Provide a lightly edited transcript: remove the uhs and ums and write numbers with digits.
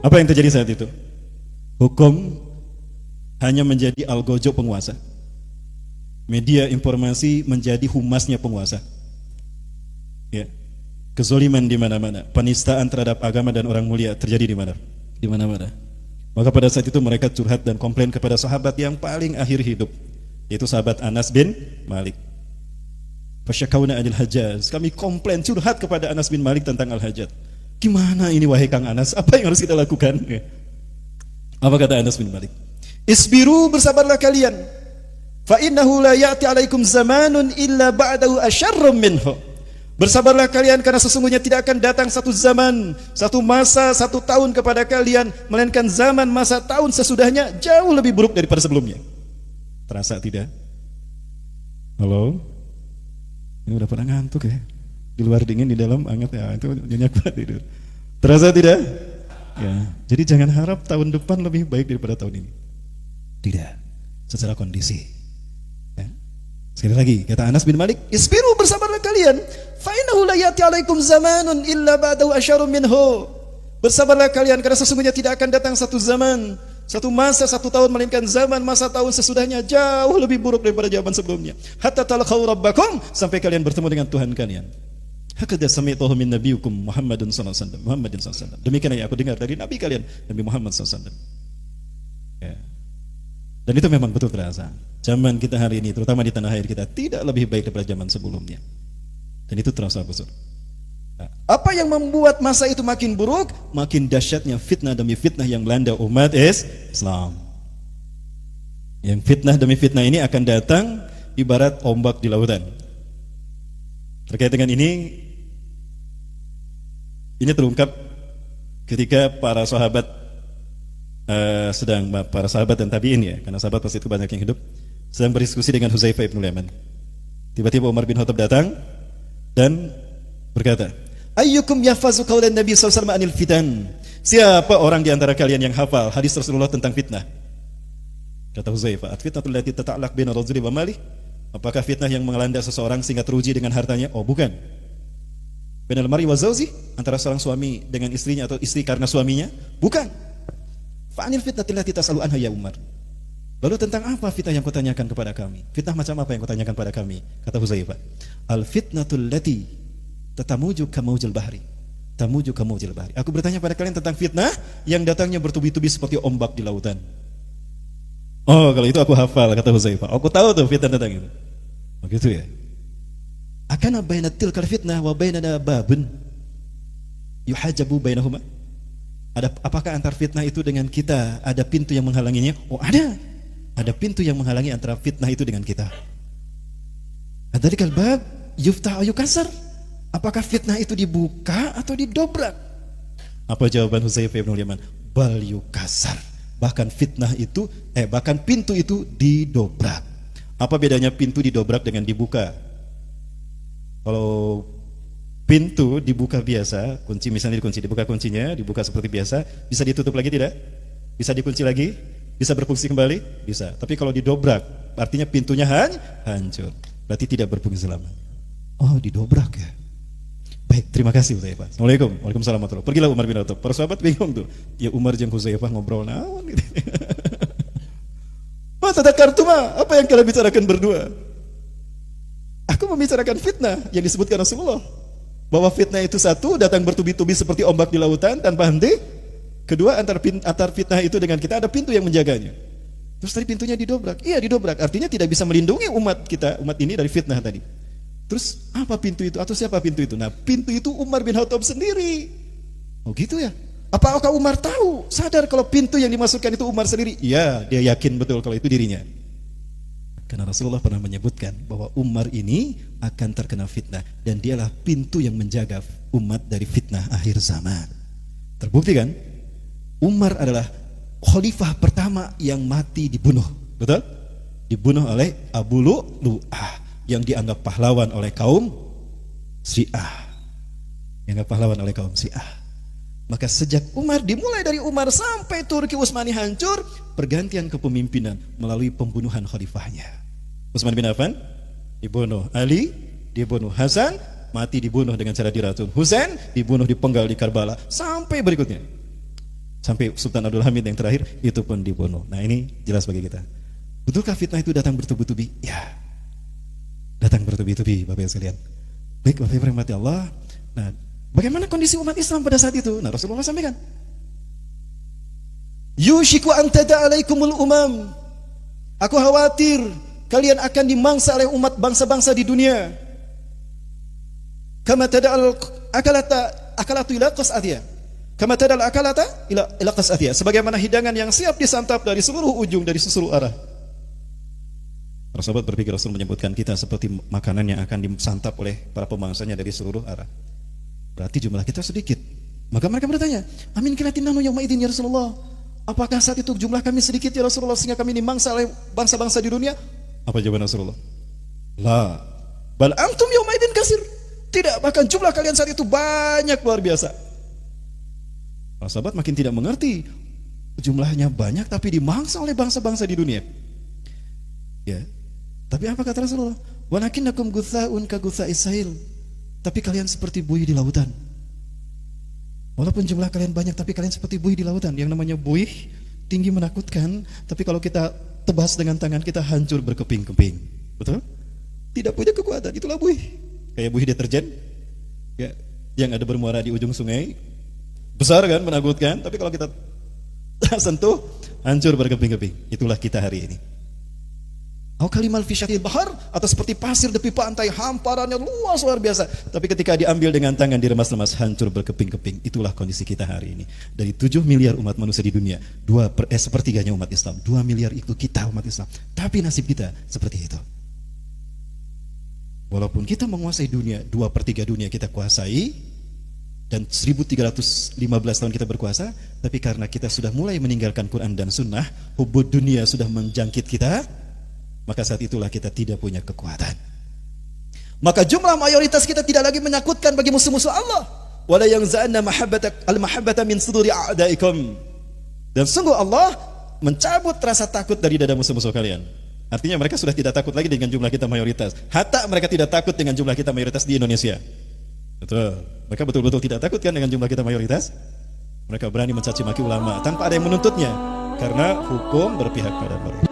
Apa yang terjadi saat itu? Hukum hanya menjadi algojo penguasa. Media informasi menjadi humasnya penguasa. Ya. Kezoliman di mana-mana, penistaan terhadap agama dan orang mulia terjadi di mana? Di mana-mana. Maka pada saat itu mereka curhat dan komplain kepada sahabat yang paling akhir hidup, yaitu sahabat Anas bin Malik. Fasyakawna anil Hajjaj. Kami komplain, curhat kepada Anas bin Malik tentang Al-Hajjaj. Gimana ini wahai Kang Anas? Apa yang harus kita lakukan? Apa kata Anas bin Malik? Isbiru, bersabarlah kalian. Fa innahu la ya'ti 'alaikum zamanun illa ba'dahu asyarrum minhu. Bersabarlah kalian karena sesungguhnya tidak akan datang satu zaman, satu masa, satu tahun kepada kalian, melainkan zaman, masa, tahun sesudahnya jauh lebih buruk daripada sebelumnya. Terasa tidak? Halo? Ini udah pada ngantuk ya? Di luar dingin, di dalam hangat ya, itu nyenyak banget tidur. Terasa tidak? Ya, jadi jangan harap tahun depan lebih baik daripada tahun ini. Tidak, secara kondisi. Ya. Sekali lagi, kata Anas bin Malik, isbiru, bersabarlah kalian. Fa innahu la ya'ti 'alaikum zamanun illa ba'dahu asyarrum minhu. Bersabarlah kalian karena sesungguhnya tidak akan datang satu zaman, satu masa, satu tahun, melainkan zaman, masa, tahun sesudahnya jauh lebih buruk daripada zaman sebelumnya. Hatta talaqaw rabbakum, sampai kalian bertemu dengan Tuhan kalian. Hakadha sami'tuhu min nabiyyikum Muhammadin sallallahu alaihi wasallam. Demikian yang aku dengar dari nabi kalian, Nabi Muhammad sallallahu alaihi wasallam. Ya. Dan itu memang betul terasa. Zaman kita hari ini, terutama di tanah air kita, tidak lebih baik daripada zaman sebelumnya. Dan itu terasa besar. Apa yang membuat masa itu makin buruk? Makin dahsyatnya fitnah demi fitnah yang melanda umat Islam. Yang fitnah demi fitnah ini akan datang ibarat ombak di lautan. Terkait dengan ini terungkap ketika para sahabat para sahabat dan tabi'in, ya, karena sahabat pasti itu banyak yang hidup, sedang berdiskusi dengan Hudzaifah bin Yaman. Tiba-tiba Umar bin Khattab datang dan berkata, ayyukum yahfazu qaulan Nabi sallallahu alaihi wasallam anil fitan? Siapa orang di antara kalian yang hafal hadis Rasulullah tentang fitnah? Kata Hudzaifah, at-fitnatul lati tata'allaq baina rajuli wa malih. Apakah fitnah yang mengelanda seseorang sehingga teruji dengan hartanya? Oh, bukan. Bainal mar'i wa zawji, antara seorang suami dengan istrinya atau istri karena suaminya? Bukan. Fa anil fitnatil lati tas'alu anha ya Umar. Lalu tentang apa fitnah yang kau tanyakan kepada kami? Fitnah macam apa yang kau tanyakan kepada kami? Kata Hudzaifah, al-fitnatul lati tatamuju kamaujil bahri. Tamuju kamaujil bahri. Aku bertanya pada kalian tentang fitnah yang datangnya bertubi-tubi seperti ombak di lautan. Oh, kalau itu aku hafal, kata Hudzaifah. Aku tahu tuh fitnah tentang itu. Begitu ya. Akana baina tilkal fitnah wa bainana babun yuhajabu bainahuma. Apakah antar fitnah itu dengan kita ada pintu yang menghalanginya? Oh, ada. Ada pintu yang menghalangi antara fitnah itu dengan kita. Adzalikal bab yuftah aw yukasar. Apakah fitnah itu dibuka atau didobrak? Apa jawaban Hudzaifah bin Yaman? Bal yukasar. Bahkan fitnah itu, bahkan pintu itu didobrak. Apa bedanya pintu didobrak dengan dibuka? Kalau pintu dibuka biasa, kunci misalnya dikunci, dibuka kuncinya, dibuka seperti biasa, bisa ditutup lagi tidak? Bisa dikunci lagi? Bisa berfungsi kembali? Bisa. Tapi kalau didobrak, artinya pintunya hancur. Berarti tidak berfungsi lama. Oh, didobrak ya. Baik, terima kasih Hudzaifah. Assalamualaikum. Waalaikumsalam warahmatullahi wabarakatuh. Pergilah Umar bin Khattab. Para sahabat bingung tuh. Ya Umar jeung Hudzaifah ngobrol naon gitu. Masa tadzakartuma, apa yang kalian bicarakan berdua? Aku membicarakan fitnah yang disebutkan Rasulullah. Bahwa fitnah itu satu, datang bertubi-tubi seperti ombak di lautan tanpa henti. Kedua, antar fitnah itu dengan kita ada pintu yang menjaganya. Terus tadi pintunya didobrak. Iya, didobrak. Artinya tidak bisa melindungi umat kita, umat ini dari fitnah tadi. Terus apa pintu itu atau siapa pintu itu? Nah, pintu itu Umar bin Khattab sendiri. Oh gitu ya. Apakah Umar tahu, sadar kalau pintu yang dimasukkan itu Umar sendiri? Iya, dia yakin betul kalau itu dirinya. Karena Rasulullah pernah menyebutkan bahwa Umar ini akan terkena fitnah dan dialah pintu yang menjaga umat dari fitnah akhir zaman. Terbukti kan? Umar adalah khalifah pertama yang mati dibunuh. Betul? Dibunuh oleh Abu Lu'lu'ah yang dianggap pahlawan oleh kaum Syiah. Dianggap pahlawan oleh kaum Syiah. Maka sejak Umar, dimulai dari Umar sampai Turki Utsmani hancur, pergantian kepemimpinan melalui pembunuhan khalifahnya. Utsman bin Affan dibunuh, Ali dibunuh, Hasan mati dibunuh dengan cara diracun, Husain dibunuh dipenggal di Karbala, sampai berikutnya. Sampai Sultan Abdul Hamid yang terakhir itu pun dibunuh. Nah ini jelas bagi kita. Betulkah fitnah itu datang bertubi-tubi? Ya, datang bertubi-tubi Bapak yang sekalian. Baik Bapak yang rahmati Allah. Nah, bagaimana kondisi umat Islam pada saat itu? Nah, Rasulullah sampaikan, yushiku an tada'alaikumul umam. Aku khawatir kalian akan dimangsa oleh umat bangsa-bangsa di dunia. Kama tada'al akalatu ila qas'atiyah. Kama tada'al akalata ila qas'atiyah. Sebagaimana hidangan yang siap disantap dari seluruh ujung, dari seluruh arah. Para sahabat berpikir Rasul menyebutkan kita seperti makanan yang akan disantap oleh para pemangsanya dari seluruh arah. Berarti jumlah kita sedikit. Maka mereka bertanya, amin kilatin nahnu yauma idzin ya Rasulullah. Apakah saat itu jumlah kami sedikit ya Rasulullah sehingga kami dimangsa oleh bangsa-bangsa di dunia? Apa jawaban Rasulullah? La, bal antum yauma idzin katsir. Tidak, bahkan jumlah kalian saat itu banyak, luar biasa. Para sahabat makin tidak mengerti, jumlahnya banyak tapi dimangsa oleh bangsa-bangsa di dunia. Ya. Tapi apa kata Rasulullah? Walakinnakum gutsaun ka gutsa'is sahil. Tapi kalian seperti buih di lautan. Walaupun jumlah kalian banyak tapi kalian seperti buih di lautan. Yang namanya buih tinggi menakutkan, tapi kalau kita tebas dengan tangan kita hancur berkeping-keping. Betul? Tidak punya kekuatan, itulah buih. Kayak buih deterjen. Ya, yang ada bermuara di ujung sungai. Besar kan, menakutkan, tapi kalau kita sentuh hancur berkeping-keping. Itulah kita hari ini. Au kalimal fi syatil bahar, atau seperti pasir tepi pantai, hamparannya luas luar biasa, tapi ketika diambil dengan tangan diremas-remas hancur berkeping-keping. Itulah kondisi kita hari ini. Dari 7 miliar umat manusia di dunia, sepertiganya umat Islam. 2 miliar itu kita umat Islam. Tapi nasib kita seperti itu. Walaupun kita menguasai dunia, 2/3 dunia kita kuasai, dan 1315 tahun kita berkuasa, tapi karena kita sudah mulai meninggalkan Quran dan Sunnah, hubud dunia sudah menjangkit kita, maka saat itulah kita tidak punya kekuatan. Maka jumlah mayoritas kita tidak lagi menakutkan bagi musuh-musuh Allah. Wala yanza'anna al-mahabbata min suduri a'daikum. Dan sungguh Allah mencabut rasa takut dari dada musuh-musuh kalian. Artinya mereka sudah tidak takut lagi dengan jumlah kita mayoritas. Hatta mereka tidak takut dengan jumlah kita mayoritas di Indonesia. Betul. Mereka betul-betul tidak takut kan dengan jumlah kita mayoritas? Mereka berani mencaci maki ulama tanpa ada yang menuntutnya, karena hukum berpihak pada mereka.